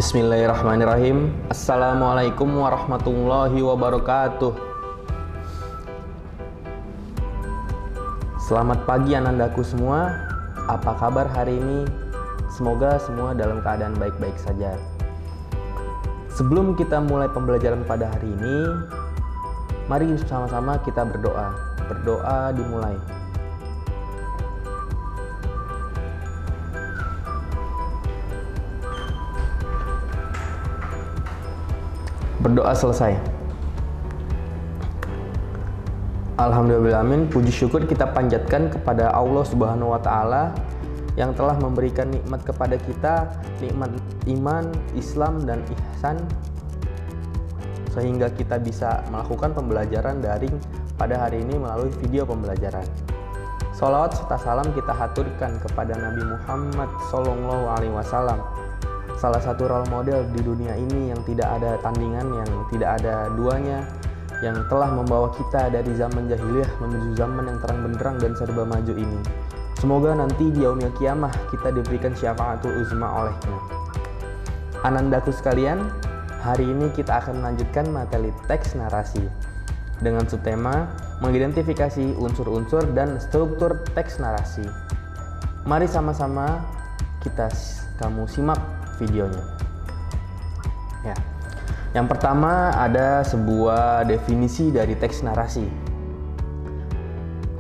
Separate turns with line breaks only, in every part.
Bismillahirrahmanirrahim. Assalamualaikum warahmatullahi wabarakatuh. Selamat pagi anandaku semua. Apa kabar hari ini? Semoga semua dalam keadaan baik-baik saja. Sebelum kita mulai pembelajaran pada hari ini, mari sama-sama kita berdoa. Berdoa dimulai. Berdoa selesai. Alhamdulillahirrahmanirrahim. Puji syukur kita panjatkan kepada Allah Subhanahu wa Ta'ala yang telah memberikan nikmat kepada kita, nikmat iman, Islam, dan ihsan, sehingga kita bisa melakukan pembelajaran daring pada hari ini melalui video pembelajaran. Sholawat serta salam kita haturkan kepada Nabi Muhammad SAW, salah satu role model di dunia ini yang tidak ada tandingan, yang tidak ada duanya, yang telah membawa kita dari zaman jahiliyah menuju zaman yang terang benderang dan serba maju ini. Semoga nanti di yaumil qiyamah kita diberikan syafaatul uzma olehnya. Anandaku sekalian, hari ini kita akan melanjutkan materi teks narasi dengan subtema mengidentifikasi unsur-unsur dan struktur teks narasi. Mari sama-sama kamu simak videonya. Ya. Yang pertama ada sebuah definisi dari teks narasi.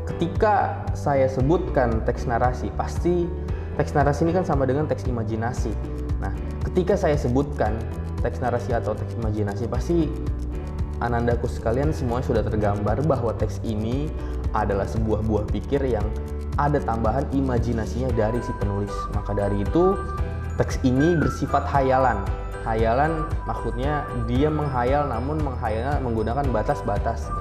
Ketika saya sebutkan teks narasi, pasti teks narasi ini kan sama dengan teks imajinasi. Nah, ketika saya sebutkan teks narasi atau teks imajinasi, pasti anandaku sekalian semua sudah tergambar bahwa teks ini adalah sebuah buah pikir yang ada tambahan imajinasinya dari si penulis. Maka dari itu teks ini bersifat hayalan. Hayalan maksudnya dia menghayal, namun menghayalnya menggunakan batas-batas.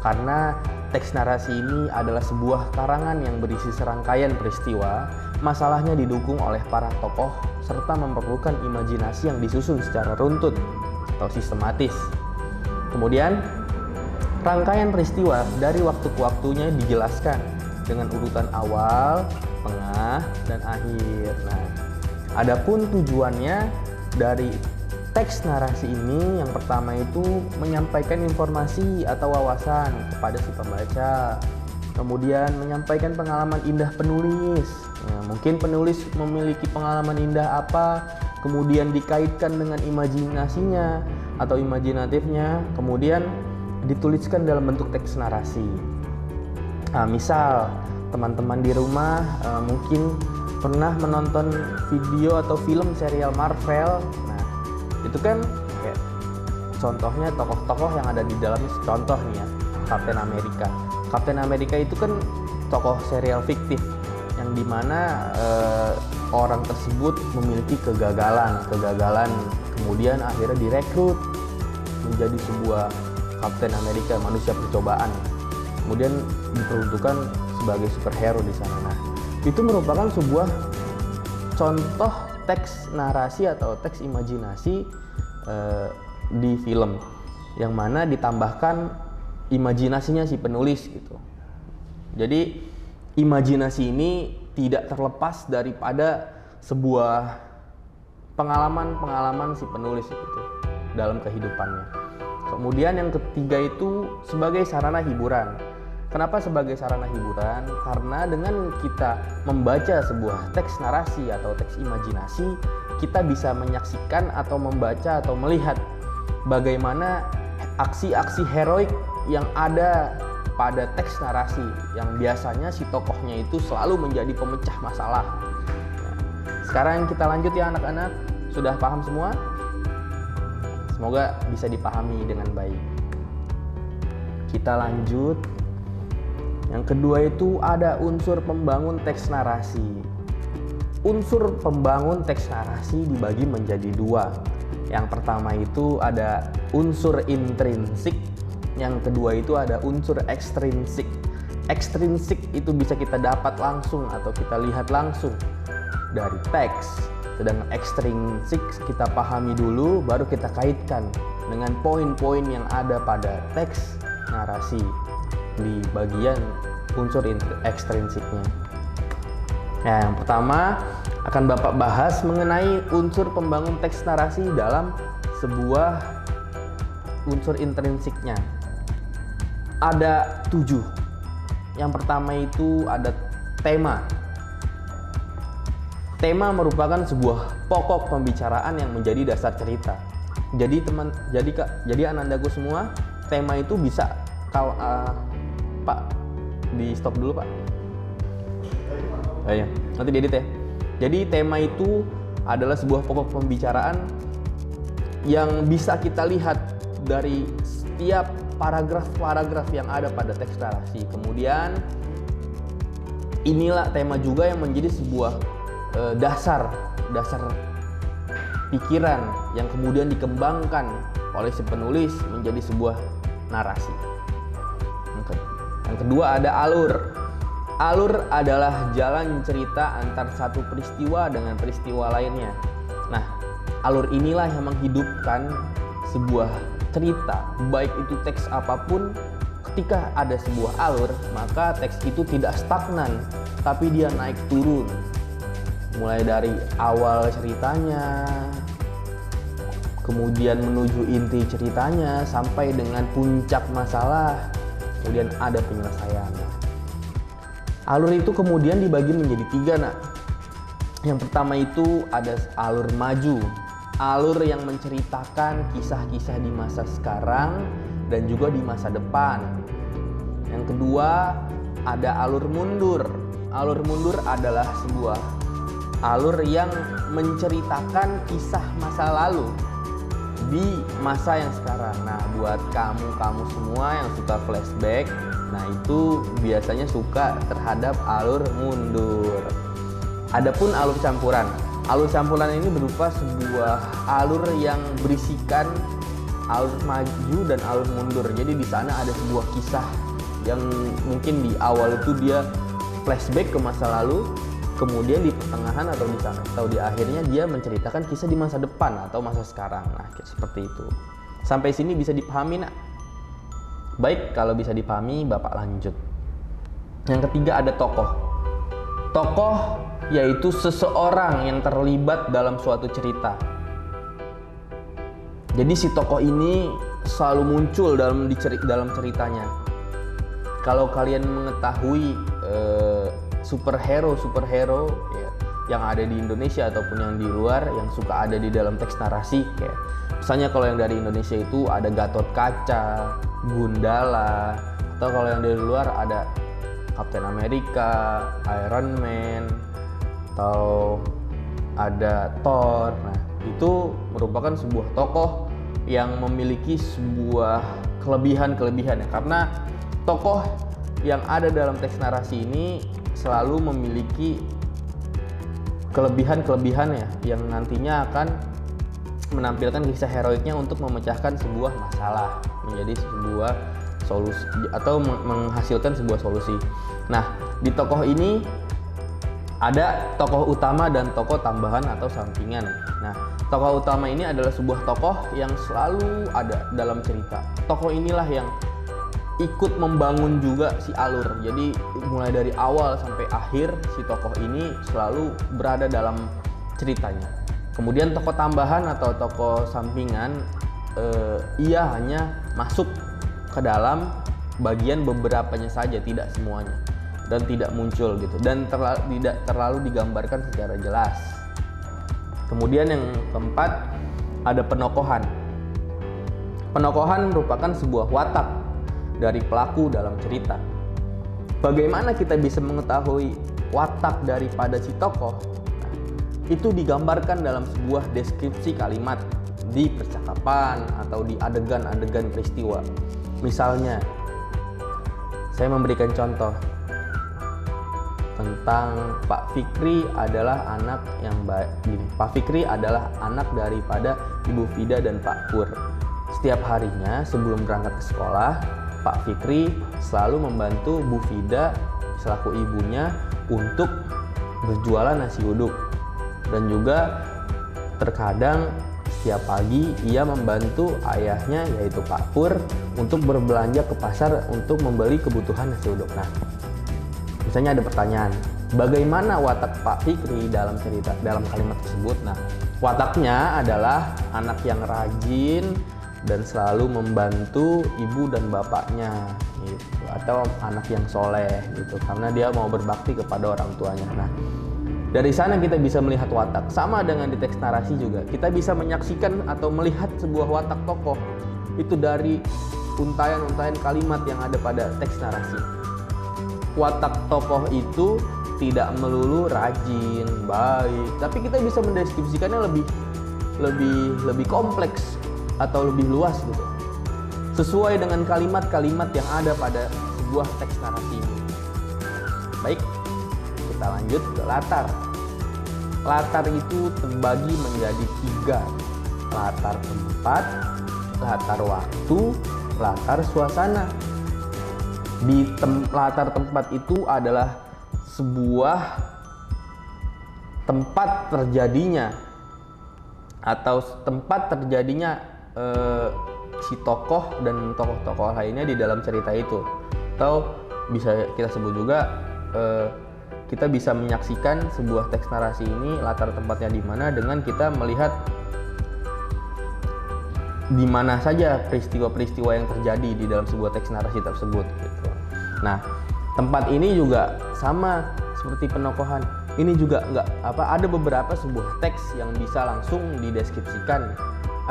Karena teks narasi ini adalah sebuah karangan yang berisi serangkaian peristiwa. Masalahnya didukung oleh para tokoh serta memerlukan imajinasi yang disusun secara runtut atau sistematis. Kemudian rangkaian peristiwa dari waktu ke waktunya dijelaskan dengan urutan awal, tengah, dan akhir. Nah, adapun tujuannya dari teks narasi ini, yang pertama itu menyampaikan informasi atau wawasan kepada si pembaca. Kemudian menyampaikan pengalaman indah penulis. Ya, mungkin penulis memiliki pengalaman indah apa, kemudian dikaitkan dengan imajinasinya atau imajinatifnya, kemudian dituliskan dalam bentuk teks narasi. Nah, misal teman-teman di rumah mungkin pernah menonton video atau film serial Marvel. Nah, itu kan kayak contohnya tokoh-tokoh yang ada di dalamnya. Contoh nih ya, Captain America. Captain America itu kan tokoh serial fiktif yang dimana orang tersebut memiliki kegagalan, kemudian akhirnya direkrut menjadi sebuah Captain America, manusia percobaan. Kemudian diperuntukkan sebagai superhero di sana. Nah, itu merupakan sebuah contoh teks narasi atau teks imajinasi di film, yang mana ditambahkan imajinasinya si penulis gitu. Jadi imajinasi ini tidak terlepas daripada sebuah pengalaman si penulis gitu dalam kehidupannya. Kemudian yang ketiga itu sebagai sarana hiburan. Kenapa sebagai sarana hiburan? Karena dengan kita membaca sebuah teks narasi atau teks imajinasi, kita bisa menyaksikan atau membaca atau melihat bagaimana aksi-aksi heroik yang ada pada teks narasi, yang biasanya si tokohnya itu selalu menjadi pemecah masalah. Sekarang kita lanjut ya anak-anak. Sudah paham semua? Semoga bisa dipahami dengan baik. Kita lanjut. Yang kedua itu ada unsur pembangun teks narasi. Unsur pembangun teks narasi dibagi menjadi dua. Yang pertama itu ada unsur intrinsik, yang kedua itu ada unsur ekstrinsik. Ekstrinsik itu bisa kita dapat langsung atau kita lihat langsung dari teks. Sedangkan ekstrinsik kita pahami dulu, baru kita kaitkan dengan poin-poin yang ada pada teks narasi di bagian unsur ekstrinsiknya. Nah, yang pertama akan Bapak bahas mengenai unsur pembangun teks narasi dalam sebuah unsur intrinsiknya. Ada 7. Yang pertama itu ada tema. Tema merupakan sebuah pokok pembicaraan yang menjadi dasar cerita. Jadi anandaku semua, tema itu bisa Pak, di stop dulu Pak. Ya, nanti diedit ya. Jadi tema itu adalah sebuah pokok pembicaraan yang bisa kita lihat dari setiap paragraf-paragraf yang ada pada teks narasi. Kemudian inilah tema juga yang menjadi sebuah dasar pikiran yang kemudian dikembangkan oleh si penulis menjadi sebuah narasi. Yang kedua ada alur. Alur adalah jalan cerita antar satu peristiwa dengan peristiwa lainnya. Nah, alur inilah yang menghidupkan sebuah cerita, baik itu teks apapun. Ketika ada sebuah alur, maka teks itu tidak stagnan, tapi dia naik turun. Mulai dari awal ceritanya, kemudian menuju inti ceritanya, sampai dengan puncak masalah, kemudian ada penyelesaiannya. Alur itu kemudian dibagi menjadi 3, nak. Yang pertama itu ada alur maju. Alur yang menceritakan kisah-kisah di masa sekarang dan juga di masa depan. Yang kedua ada alur mundur. Alur mundur adalah sebuah alur yang menceritakan kisah masa lalu di masa yang sekarang. Nah, buat kamu semua yang suka flashback, nah itu biasanya suka terhadap alur mundur. Adapun alur campuran. Alur campuran ini berupa sebuah alur yang berisikan alur maju dan alur mundur. Jadi di sana ada sebuah kisah yang mungkin di awal itu dia flashback ke masa lalu, kemudian di pertengahan atau di sana atau di akhirnya dia menceritakan kisah di masa depan atau masa sekarang. Nah, seperti itu. Sampai sini bisa dipahami, nak? Baik, kalau bisa dipahami, Bapak lanjut. Yang ketiga ada tokoh. Tokoh yaitu seseorang yang terlibat dalam suatu cerita. Jadi si tokoh ini selalu muncul dalam ceritanya. Kalau kalian mengetahui superhero ya, yang ada di Indonesia ataupun yang di luar yang suka ada di dalam teks narasi, kayak misalnya kalau yang dari Indonesia itu ada Gatot Kaca, Gundala, atau kalau yang dari luar ada Captain America, Iron Man, atau ada Thor. Nah, itu merupakan sebuah tokoh yang memiliki sebuah kelebihan-kelebihan ya, karena tokoh yang ada dalam teks narasi ini selalu memiliki kelebihan-kelebihan ya, yang nantinya akan menampilkan kisah heroiknya untuk memecahkan sebuah masalah menjadi sebuah solusi atau menghasilkan sebuah solusi. Nah, di tokoh ini ada tokoh utama dan tokoh tambahan atau sampingan. Nah, tokoh utama ini adalah sebuah tokoh yang selalu ada dalam cerita. Tokoh inilah yang ikut membangun juga si alur. Jadi mulai dari awal sampai akhir si tokoh ini selalu berada dalam ceritanya. Kemudian tokoh tambahan atau tokoh sampingan, ia hanya masuk ke dalam bagian beberapanya saja, tidak semuanya, dan tidak muncul gitu, dan tidak terlalu digambarkan secara jelas. Kemudian yang keempat ada penokohan. Penokohan merupakan sebuah watak dari pelaku dalam cerita. Bagaimana kita bisa mengetahui watak daripada si tokoh? Nah, itu digambarkan dalam sebuah deskripsi kalimat di percakapan atau di adegan-adegan peristiwa. Misalnya, saya memberikan contoh tentang Pak Fikri adalah anak yang baik. Pak Fikri adalah anak daripada Ibu Fida dan Pak Pur. Setiap harinya sebelum berangkat ke sekolah, Pak Fikri selalu membantu Bu Fida selaku ibunya untuk berjualan nasi uduk, dan juga terkadang setiap pagi ia membantu ayahnya yaitu Pak Pur untuk berbelanja ke pasar untuk membeli kebutuhan nasi uduk. Nah, misalnya ada pertanyaan, bagaimana watak Pak Fikri dalam kalimat tersebut? Nah, wataknya adalah anak yang rajin dan selalu membantu ibu dan bapaknya gitu, atau anak yang soleh gitu, karena dia mau berbakti kepada orang tuanya. Nah, dari sana kita bisa melihat watak. Sama dengan di teks narasi juga, kita bisa menyaksikan atau melihat sebuah watak tokoh itu dari untayan-untayan kalimat yang ada pada teks narasi. Watak tokoh itu tidak melulu rajin, baik, tapi kita bisa mendeskripsikannya lebih kompleks atau lebih luas gitu, sesuai dengan kalimat-kalimat yang ada pada sebuah teks narasi ini. Baik, kita lanjut ke latar. Latar itu terbagi menjadi 3: latar tempat, latar waktu, latar suasana. Di latar tempat itu adalah sebuah tempat terjadinya atau tempat terjadinya si tokoh dan tokoh-tokoh lainnya di dalam cerita itu, atau bisa kita sebut juga kita bisa menyaksikan sebuah teks narasi ini latar tempatnya di mana dengan kita melihat di mana saja peristiwa-peristiwa yang terjadi di dalam sebuah teks narasi tersebut gitu. Nah, tempat ini juga sama seperti penokohan. Ini juga ada beberapa sebuah teks yang bisa langsung dideskripsikan,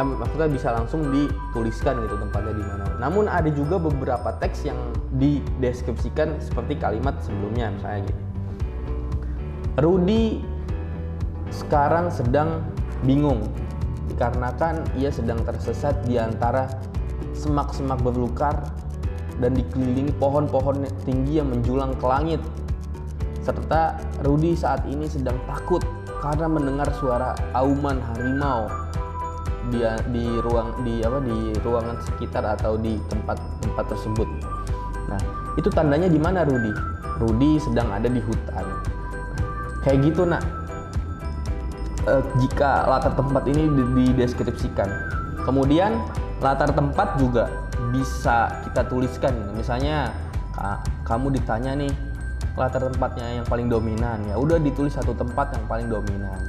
maksudnya bisa langsung dituliskan gitu tempatnya di mana. Namun ada juga beberapa teks yang dideskripsikan seperti kalimat sebelumnya, misalnya gini. Rudy sekarang sedang bingung dikarenakan ia sedang tersesat di antara semak-semak belukar dan dikelilingi pohon-pohon tinggi yang menjulang ke langit. Serta Rudy saat ini sedang takut karena mendengar suara auman harimau di ruangan sekitar atau di tempat tersebut. Nah, itu tandanya di mana Rudy? Rudy sedang ada di hutan. Kayak gitu, nak. Jika latar tempat ini dideskripsikan, kemudian latar tempat juga bisa kita tuliskan. Misalnya kamu ditanya nih latar tempatnya yang paling dominan, ya udah ditulis satu tempat yang paling dominan.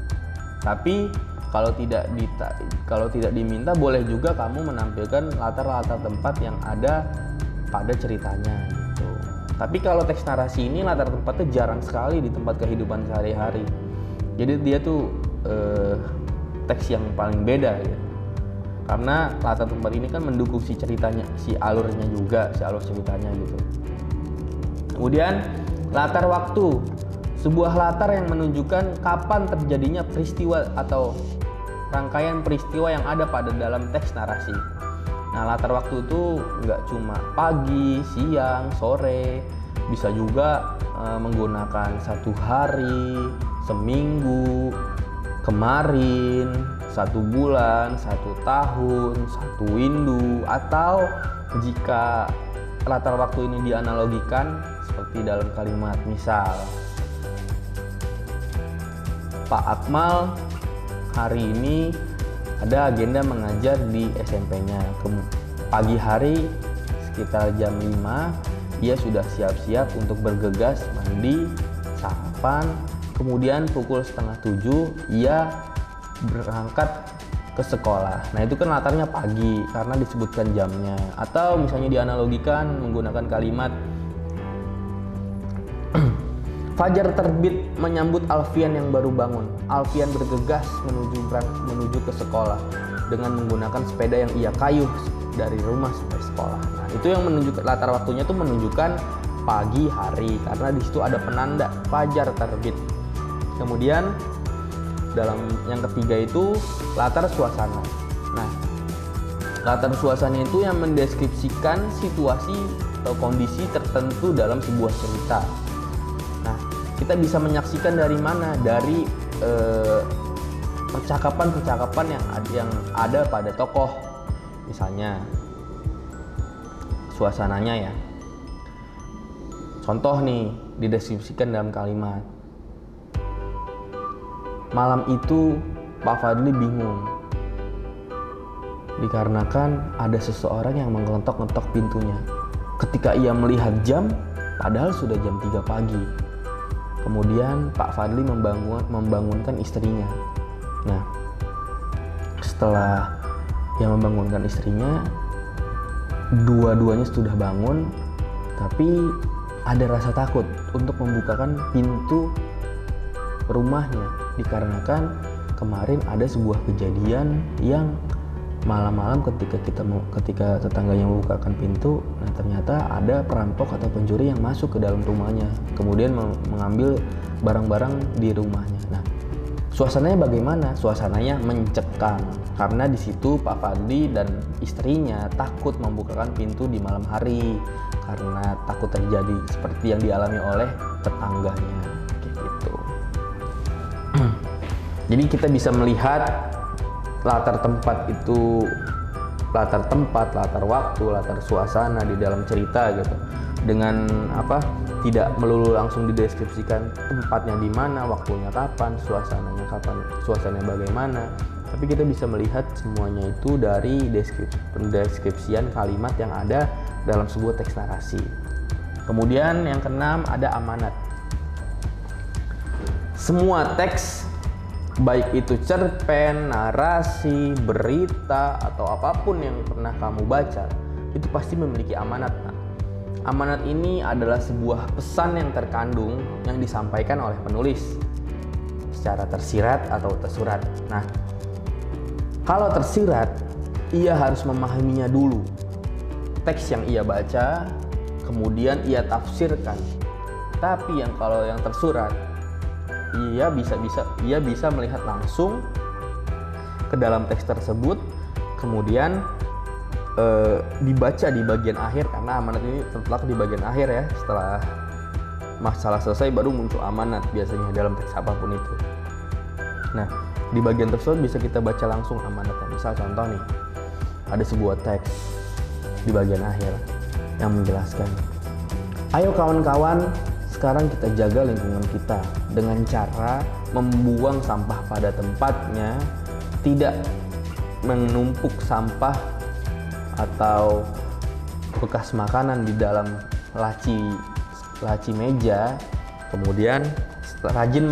Tapi kalau tidak diminta, boleh juga kamu menampilkan latar-latar tempat yang ada pada ceritanya gitu. Tapi kalau teks narasi ini latar tempatnya jarang sekali di tempat kehidupan sehari-hari. Jadi dia tuh teks yang paling beda ya. Karena latar tempat ini kan mendukung si ceritanya, si alur ceritanya gitu. Kemudian latar waktu, sebuah latar yang menunjukkan kapan terjadinya peristiwa atau rangkaian peristiwa yang ada pada dalam teks narasi. Nah, latar waktu itu nggak cuma pagi, siang, sore, bisa juga menggunakan satu hari, seminggu, kemarin, 1 bulan, 1 tahun, 1 windu, atau jika latar waktu ini dianalogikan seperti dalam kalimat, misal Pak Akmal hari ini ada agenda mengajar di SMP-nya. Pagi hari sekitar jam 5 dia sudah siap-siap untuk bergegas mandi, sarapan, kemudian pukul 6:30 ia berangkat ke sekolah. Nah, itu kan latarnya pagi karena disebutkan jamnya. Atau misalnya dianalogikan menggunakan kalimat Fajar terbit menyambut Alfian yang baru bangun. Alfian bergegas menuju ke sekolah dengan menggunakan sepeda yang ia kayuh dari rumah sampai sekolah. Nah, itu yang menunjukkan latar waktunya itu menunjukkan pagi hari karena di situ ada penanda fajar terbit. Kemudian dalam yang ketiga itu latar suasana. Nah, latar suasana itu yang mendeskripsikan situasi atau kondisi tertentu dalam sebuah cerita. Nah, kita bisa menyaksikan dari mana? Dari percakapan-percakapan yang ada pada tokoh. Misalnya suasananya ya. Contoh nih, dideskripsikan dalam kalimat. Malam itu Pak Fadli bingung dikarenakan ada seseorang yang mengetok-ngetok pintunya. Ketika ia melihat jam, padahal sudah jam 3 pagi. Kemudian Pak Fadli membangunkan istrinya. Nah, setelah dia membangunkan istrinya, dua-duanya sudah bangun, tapi ada rasa takut untuk membukakan pintu rumahnya, dikarenakan kemarin ada sebuah kejadian yang malam-malam ketika tetangganya membukakan pintu, nah ternyata ada perampok atau pencuri yang masuk ke dalam rumahnya, kemudian mengambil barang-barang di rumahnya. Nah, suasananya bagaimana? Suasananya mencekam karena di situ Pak Fadli dan istrinya takut membukakan pintu di malam hari karena takut terjadi seperti yang dialami oleh tetangganya, gitu. Jadi kita bisa melihat latar waktu, latar suasana di dalam cerita gitu. Dengan tidak melulu langsung dideskripsikan tempatnya di mana, waktunya kapan, suasananya bagaimana, tapi kita bisa melihat semuanya itu dari pendeskripsian kalimat yang ada dalam sebuah teks narasi. Kemudian yang keenam ada amanat. Semua teks, baik itu cerpen, narasi, berita, atau apapun yang pernah kamu baca, itu pasti memiliki amanat. Nah, amanat ini adalah sebuah pesan yang terkandung yang disampaikan oleh penulis secara tersirat atau tersurat. Nah, kalau tersirat, ia harus memahaminya dulu. Teks yang ia baca, kemudian ia tafsirkan. Tapi kalau yang tersurat, ia bisa melihat langsung ke dalam teks tersebut, kemudian dibaca di bagian akhir, karena amanat ini terletak di bagian akhir ya. Setelah masalah selesai baru muncul amanat biasanya dalam teks apapun itu. Nah, di bagian tersebut bisa kita baca langsung amanatnya. Misal contoh nih, ada sebuah teks di bagian akhir yang menjelaskan, ayo kawan-kawan, sekarang kita jaga lingkungan kita dengan cara membuang sampah pada tempatnya, tidak menumpuk sampah atau bekas makanan di dalam laci meja, kemudian rajin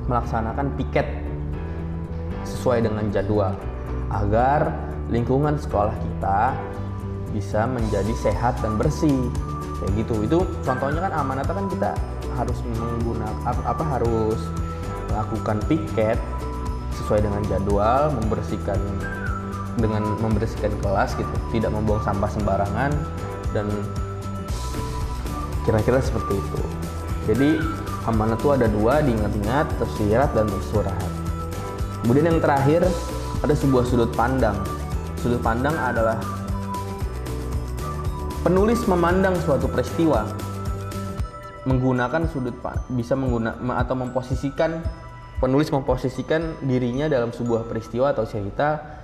melaksanakan piket sesuai dengan jadwal agar lingkungan sekolah kita bisa menjadi sehat dan bersih. Kayak gitu. Itu contohnya kan amanatnya kan kita harus harus melakukan piket sesuai dengan jadwal, membersihkan kelas gitu, tidak membuang sampah sembarangan, dan kira-kira seperti itu. Jadi amanat itu ada dua, diingat-ingat, tersirat dan tersurat. Kemudian yang terakhir ada sebuah sudut pandang. Sudut pandang adalah penulis memandang suatu peristiwa menggunakan penulis memposisikan dirinya dalam sebuah peristiwa atau cerita,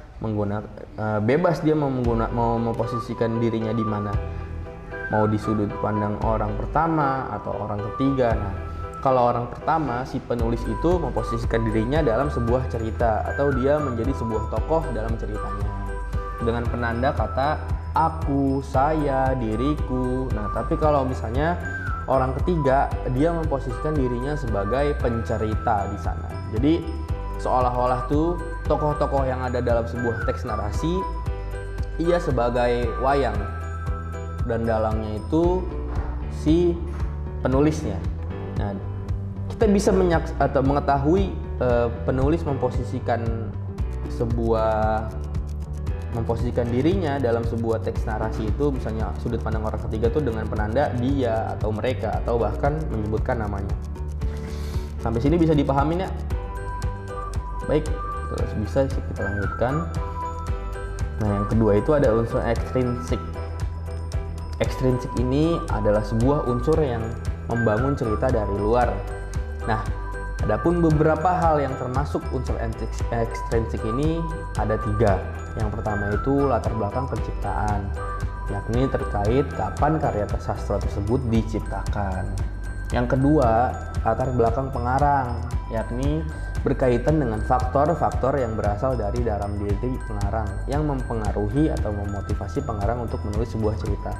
bebas dia mau memposisikan dirinya di mana, mau di sudut pandang orang pertama atau orang ketiga. Nah, kalau orang pertama, si penulis itu memposisikan dirinya dalam sebuah cerita atau dia menjadi sebuah tokoh dalam ceritanya dengan penanda kata aku, saya, diriku. Nah, tapi kalau misalnya orang ketiga, dia memposisikan dirinya sebagai pencerita di sana. Jadi seolah-olah tuh tokoh-tokoh yang ada dalam sebuah teks narasi, ia sebagai wayang dan dalangnya itu si penulisnya. Nah, kita bisa mengetahui penulis memposisikan dirinya dalam sebuah teks narasi itu, misalnya sudut pandang orang ketiga tuh dengan penanda dia atau mereka atau bahkan menyebutkan namanya. Sampai sini bisa dipahami ya? Baik, terus bisa kita lanjutkan. Nah, yang kedua itu ada unsur ekstrinsik. Ekstrinsik ini adalah sebuah unsur yang membangun cerita dari luar. Nah, adapun beberapa hal yang termasuk unsur ekstrinsik ini ada 3. Yang pertama itu latar belakang penciptaan, yakni terkait kapan karya sastra tersebut diciptakan. Yang kedua, latar belakang pengarang, yakni berkaitan dengan faktor-faktor yang berasal dari dalam diri pengarang yang mempengaruhi atau memotivasi pengarang untuk menulis sebuah cerita.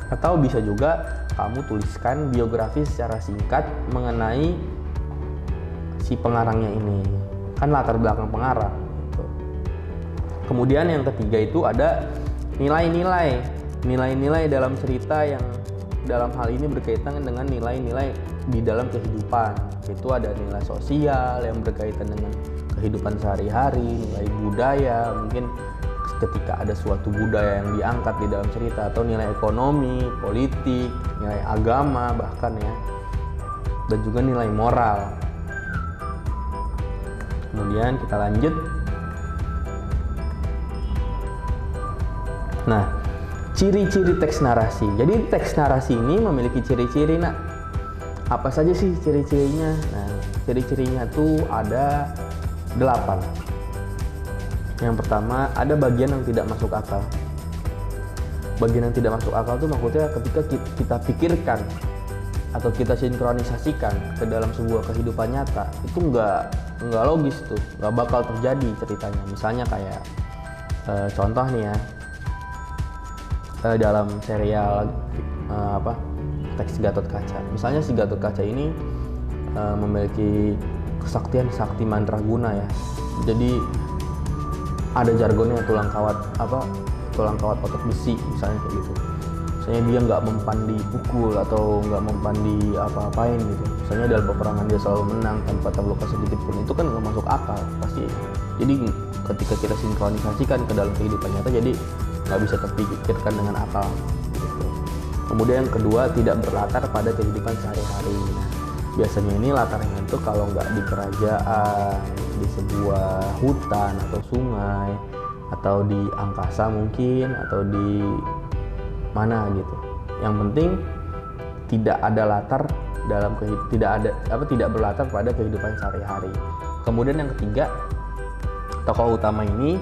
Atau bisa juga kamu tuliskan biografi secara singkat mengenai si pengarangnya ini, kan latar belakang pengarang gitu. Kemudian yang ketiga itu ada nilai-nilai dalam cerita yang dalam hal ini berkaitan dengan nilai-nilai di dalam kehidupan. Itu ada nilai sosial yang berkaitan dengan kehidupan sehari-hari, nilai budaya, mungkin ketika ada suatu budaya yang diangkat di dalam cerita, atau nilai ekonomi, politik, nilai agama bahkan ya, dan juga nilai moral. Kemudian kita lanjut. Nah, ciri-ciri teks narasi. Jadi teks narasi ini memiliki ciri-ciri, nak. Apa saja sih ciri-cirinya? Nah, ciri-cirinya tuh ada 8. Yang pertama, ada bagian yang tidak masuk akal. Bagian yang tidak masuk akal tuh maksudnya ketika kita pikirkan atau kita sinkronisasikan ke dalam sebuah kehidupan nyata, itu nggak logis tuh, nggak bakal terjadi ceritanya. Misalnya kayak contoh nih ya, dalam serial teks Gatot Kaca. Misalnya si Gatot Kaca ini memiliki kesaktian sakti mandraguna ya. Jadi ada jargonnya tulang kawat otot besi misalnya kayak gitu. Misalnya dia nggak mempan dipukul atau nggak mempan di apa-apain gitu. Misalnya dalam peperangan dia selalu menang tanpa terluka sedikit pun, itu kan nggak masuk akal pasti. Jadi ketika kita sinkronisasikan ke dalam kehidupan nyata, jadi nggak bisa terpikirkan dengan akal gitu. Kemudian yang kedua, tidak berlatar pada kehidupan sehari-hari. Nah, biasanya ini latarnya itu kalau nggak di kerajaan, di sebuah hutan atau sungai, atau di angkasa mungkin, atau di mana gitu. Yang penting tidak ada latar dalam tidak berlatar pada kehidupan sehari-hari. Kemudian yang ketiga, tokoh utama ini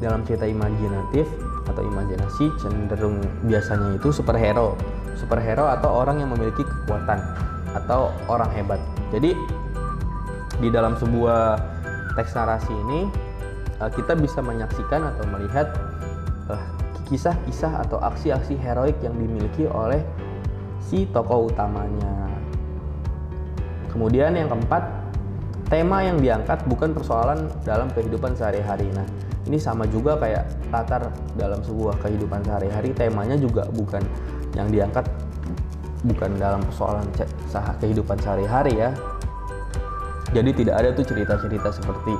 dalam cerita imajinatif atau imajinasi cenderung biasanya itu superhero atau orang yang memiliki kekuatan atau orang hebat. Jadi di dalam sebuah teks narasi ini kita bisa menyaksikan atau melihat kisah-kisah atau aksi-aksi heroik yang dimiliki oleh si tokoh utamanya. Kemudian yang keempat, tema yang diangkat bukan persoalan dalam kehidupan sehari-hari. Nah, ini sama juga kayak latar dalam sebuah kehidupan sehari-hari, temanya juga bukan yang diangkat bukan dalam persoalan kehidupan sehari-hari ya. Jadi tidak ada tuh cerita-cerita seperti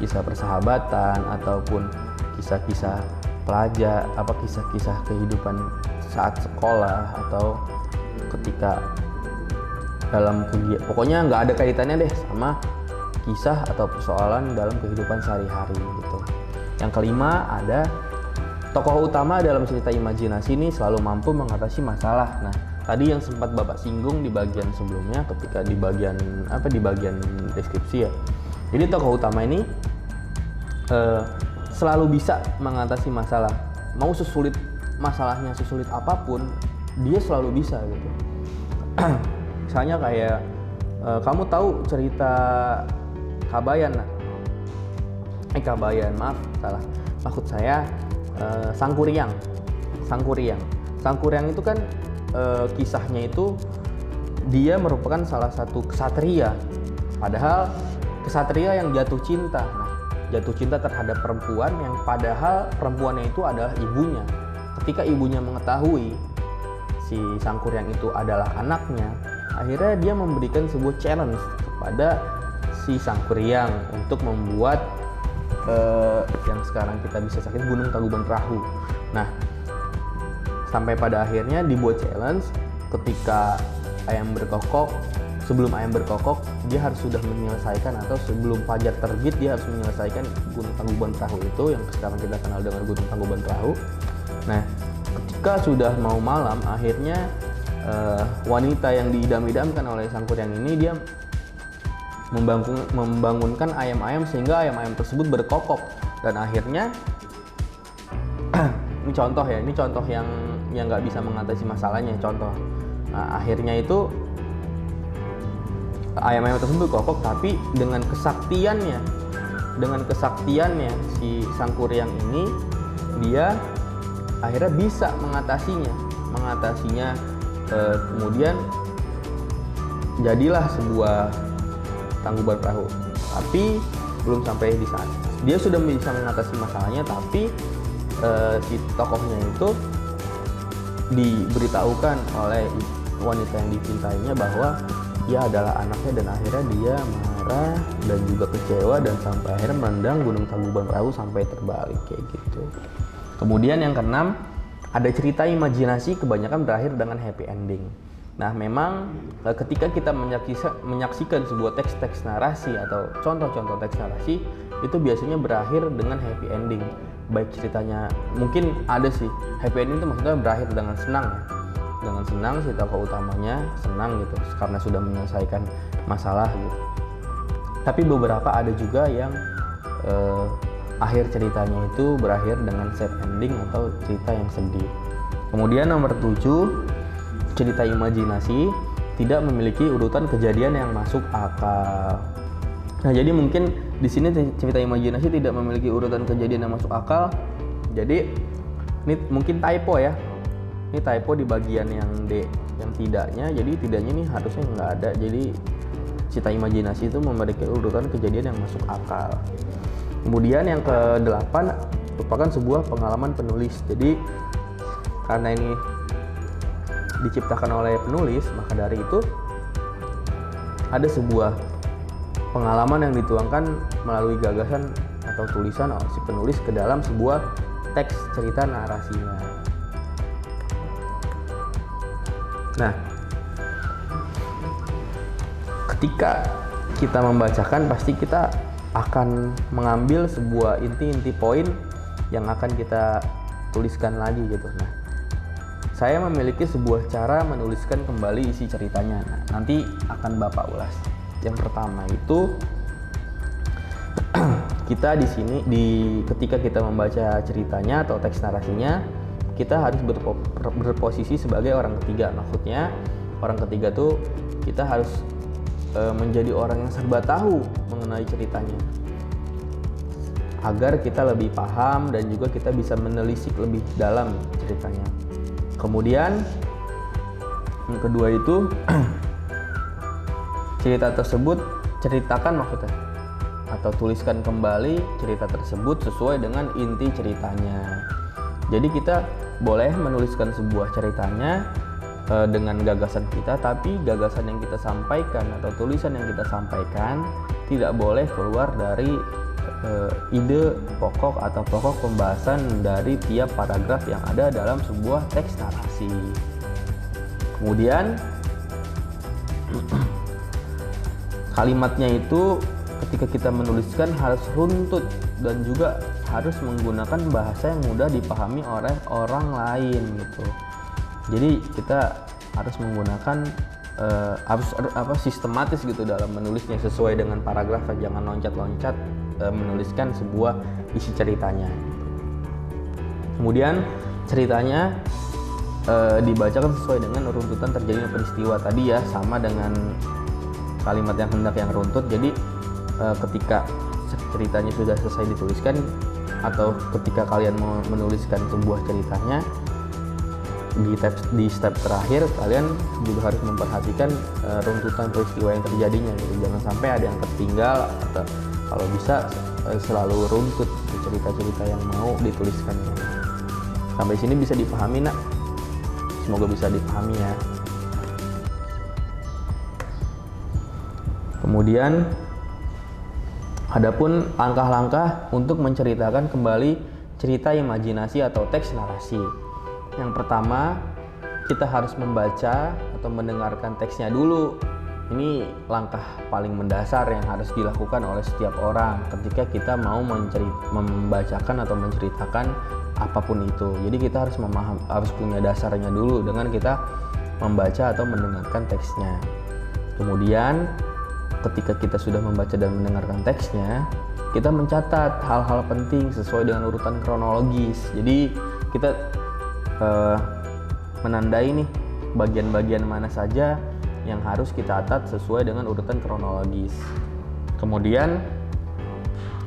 kisah persahabatan ataupun kisah-kisah pelajar, kisah-kisah kehidupan saat sekolah atau ketika dalam kegiatan. Pokoknya nggak ada kaitannya deh sama kisah atau persoalan dalam kehidupan sehari-hari gitu. Yang kelima, ada tokoh utama dalam cerita imajinasi ini selalu mampu mengatasi masalah. Nah, tadi yang sempat Bapak singgung di bagian sebelumnya ketika di bagian deskripsi ya. Jadi tokoh utama ini selalu bisa mengatasi masalah. Mau masalahnya sesulit apapun, dia selalu bisa gitu. Misalnya kayak kamu tahu cerita Kabayan, maksud saya Sangkuriang itu kan kisahnya itu dia merupakan salah satu kesatria, padahal kesatria yang jatuh cinta terhadap perempuan yang padahal perempuannya itu adalah ibunya. Ketika ibunya mengetahui si Sangkuriang itu adalah anaknya, akhirnya dia memberikan sebuah challenge kepada si Sangkuriang untuk membuat yang sekarang kita bisa saksikan Gunung Tangkuban Perahu. Nah, sampai pada akhirnya dibuat challenge ketika sebelum ayam berkokok dia harus sudah menyelesaikan, atau sebelum fajar terbit dia harus menyelesaikan Gunung Tangkuban Perahu itu yang sekarang kita kenal dengan Gunung Tangkuban Perahu. Nah, ketika sudah mau malam, akhirnya wanita yang diidam-idamkan oleh Sangkuriang ini dia membangunkan ayam-ayam sehingga ayam-ayam tersebut berkokok, dan akhirnya ini contoh yang nggak bisa mengatasi masalahnya contoh. Nah, akhirnya itu ayam-ayam tersebut berkokok, tapi dengan kesaktiannya si Sangkuriang ini dia akhirnya bisa mengatasinya. mengatasinya. Kemudian jadilah sebuah Tangkuban Perahu. Tapi belum sampai di sana. Dia sudah bisa mengatasi masalahnya, tapi si tokohnya itu diberitahukan oleh wanita yang dicintainya bahwa ia adalah anaknya, dan akhirnya dia marah dan juga kecewa dan sampai akhirnya menendang Gunung Tangkuban Perahu sampai terbalik kayak gitu. Kemudian yang keenam, ada cerita imajinasi kebanyakan berakhir dengan happy ending. Nah, memang ketika kita menyaksikan sebuah teks-teks narasi atau contoh-contoh teks narasi, itu biasanya berakhir dengan happy ending. Baik ceritanya, mungkin ada sih happy ending itu maksudnya berakhir dengan senang ya. Dengan senang, si tokoh utamanya senang gitu karena sudah menyelesaikan masalah gitu. Tapi beberapa ada juga yang akhir ceritanya itu berakhir dengan sad ending atau cerita yang sedih. Kemudian nomor 7, cerita imajinasi tidak memiliki urutan kejadian yang masuk akal. Nah, jadi mungkin di sini cerita imajinasi tidak memiliki urutan kejadian yang masuk akal. Jadi ini mungkin typo ya. Ini typo di bagian yang D, yang tidaknya. Jadi tidaknya ini harusnya nggak ada. Jadi cerita imajinasi itu memiliki urutan kejadian yang masuk akal. Kemudian yang ke-8 merupakan sebuah pengalaman penulis. Jadi karena ini diciptakan oleh penulis, maka dari itu ada sebuah pengalaman yang dituangkan melalui gagasan atau tulisan oleh si penulis ke dalam sebuah teks cerita narasinya. Nah, ketika kita membacakan pasti kita akan mengambil sebuah inti-inti poin yang akan kita tuliskan lagi gitu. Nah, saya memiliki sebuah cara menuliskan kembali isi ceritanya. Nah, nanti akan Bapak ulas. Yang pertama itu kita di sini ketika kita membaca ceritanya atau teks narasinya, kita harus berposisi sebagai orang ketiga. Maksudnya orang ketiga tuh kita harus menjadi orang yang serba tahu mengenai ceritanya agar kita lebih paham dan juga kita bisa menelisik lebih dalam ceritanya. Kemudian yang kedua itu cerita tersebut ceritakan maksudnya atau tuliskan kembali cerita tersebut sesuai dengan inti ceritanya. Jadi kita boleh menuliskan sebuah ceritanya dengan gagasan kita, tapi gagasan yang kita sampaikan atau tulisan yang kita sampaikan tidak boleh keluar dari ide pokok atau pokok pembahasan dari tiap paragraf yang ada dalam sebuah teks narasi. Kemudian kalimatnya itu ketika kita menuliskan harus runtut dan juga harus menggunakan bahasa yang mudah dipahami oleh orang lain gitu. Jadi kita harus menggunakan harus sistematis gitu dalam menulisnya sesuai dengan paragraf, jangan loncat-loncat menuliskan sebuah isi ceritanya. Kemudian ceritanya dibacakan sesuai dengan runtutan terjadinya peristiwa tadi ya, sama dengan kalimat yang hendak yang runtut. Jadi ketika ceritanya sudah selesai dituliskan atau ketika kalian mau menuliskan sebuah ceritanya, di step terakhir kalian juga harus memperhatikan runtutan peristiwa yang terjadinya gitu. Jangan sampai ada yang tertinggal, atau kalau bisa selalu runtut cerita-cerita yang mau dituliskan. Sampai sini bisa dipahami nak? Semoga bisa dipahami ya. Kemudian adapun langkah-langkah untuk menceritakan kembali cerita imajinasi atau teks narasi. Yang pertama, kita harus membaca atau mendengarkan teksnya dulu. Ini langkah paling mendasar yang harus dilakukan oleh setiap orang ketika kita mau membacakan atau menceritakan apapun itu. Jadi kita harus punya dasarnya dulu dengan kita membaca atau mendengarkan teksnya. Kemudian ketika kita sudah membaca dan mendengarkan teksnya, kita mencatat hal-hal penting sesuai dengan urutan kronologis. Jadi kita menandai nih bagian-bagian mana saja yang harus kita catat sesuai dengan urutan kronologis. Kemudian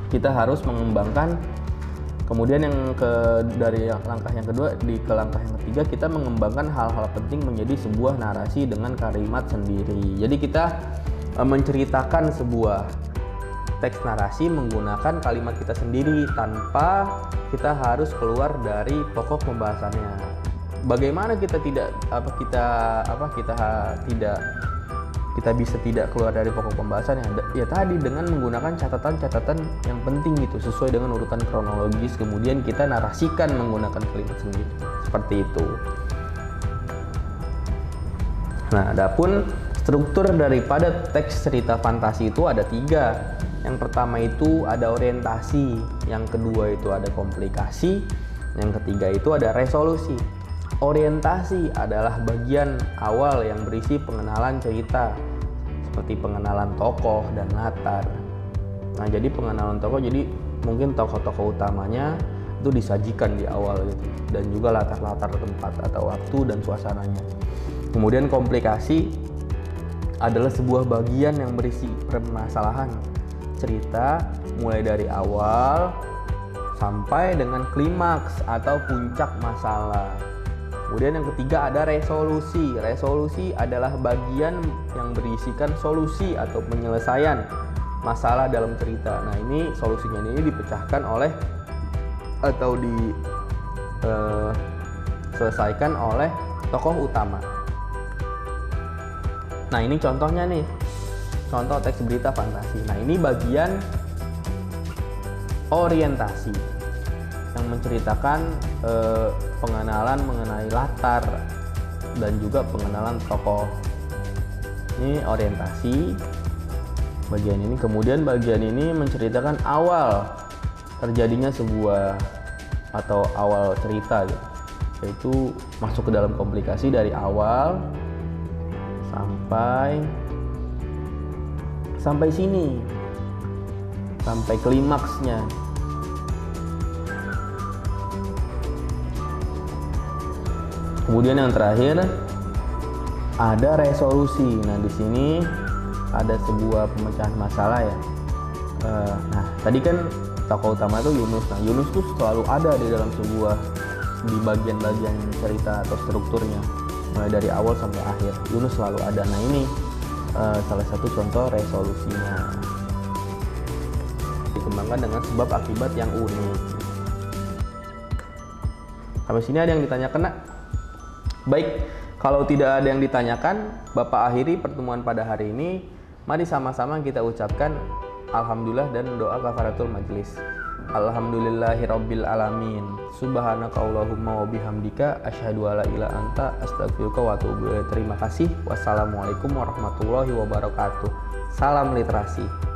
kita harus mengembangkan Kemudian langkah yang kedua, ke langkah yang ketiga kita mengembangkan hal-hal penting menjadi sebuah narasi dengan kalimat sendiri. Jadi kita menceritakan sebuah teks narasi menggunakan kalimat kita sendiri tanpa kita harus keluar dari pokok pembahasannya. Bagaimana kita bisa tidak keluar dari pokok pembahasannya? Ya tadi, dengan menggunakan catatan-catatan yang penting gitu, sesuai dengan urutan kronologis, kemudian kita narasikan menggunakan kalimat sendiri. Seperti itu. Nah, adapun struktur daripada teks cerita fantasi itu ada 3. Yang pertama itu ada orientasi, yang kedua itu ada komplikasi, yang ketiga itu ada resolusi. Orientasi adalah bagian awal yang berisi pengenalan cerita, seperti pengenalan tokoh dan latar. Nah, jadi pengenalan tokoh, jadi mungkin tokoh-tokoh utamanya itu disajikan di awal gitu, dan juga latar-latar tempat atau waktu dan suasananya. Kemudian komplikasi adalah sebuah bagian yang berisi permasalahan cerita mulai dari awal sampai dengan klimaks atau puncak masalah. Kemudian yang ketiga ada resolusi. Resolusi adalah bagian yang berisikan solusi atau penyelesaian masalah dalam cerita. Nah, ini solusinya ini dipecahkan oleh atau diselesaikan oleh tokoh utama. Nah, ini contohnya nih. Contoh teks berita fantasi. Nah, ini bagian orientasi yang menceritakan pengenalan mengenai latar dan juga pengenalan tokoh. Ini orientasi bagian ini. Kemudian bagian ini menceritakan awal terjadinya sebuah atau awal cerita gitu. Yaitu masuk ke dalam komplikasi dari awal sampai sini, sampai klimaksnya. Kemudian yang terakhir ada resolusi. Nah, di sini ada sebuah pemecahan masalah ya. Nah, tadi kan tokoh utama itu Yunus. Nah, Yunus tuh selalu ada di dalam di bagian-bagian cerita atau strukturnya, mulai dari awal sampai akhir. Yunus selalu ada. Nah, ini salah satu contoh resolusinya. Dikembangkan dengan sebab akibat yang unik. Sampai sini ada yang ditanyakan, nak? Baik, kalau tidak ada yang ditanyakan, Bapak akhiri pertemuan pada hari ini. Mari sama-sama kita ucapkan alhamdulillah dan doa kafaratul majelis. Alhamdulillahirabbil alamin. Subhanaka Allahumma wa bihamdika asyhadu alla ilaha anta astaghfiruka wa atubu ilaik. Terima kasih. Wassalamualaikum warahmatullahi wabarakatuh. Salam literasi.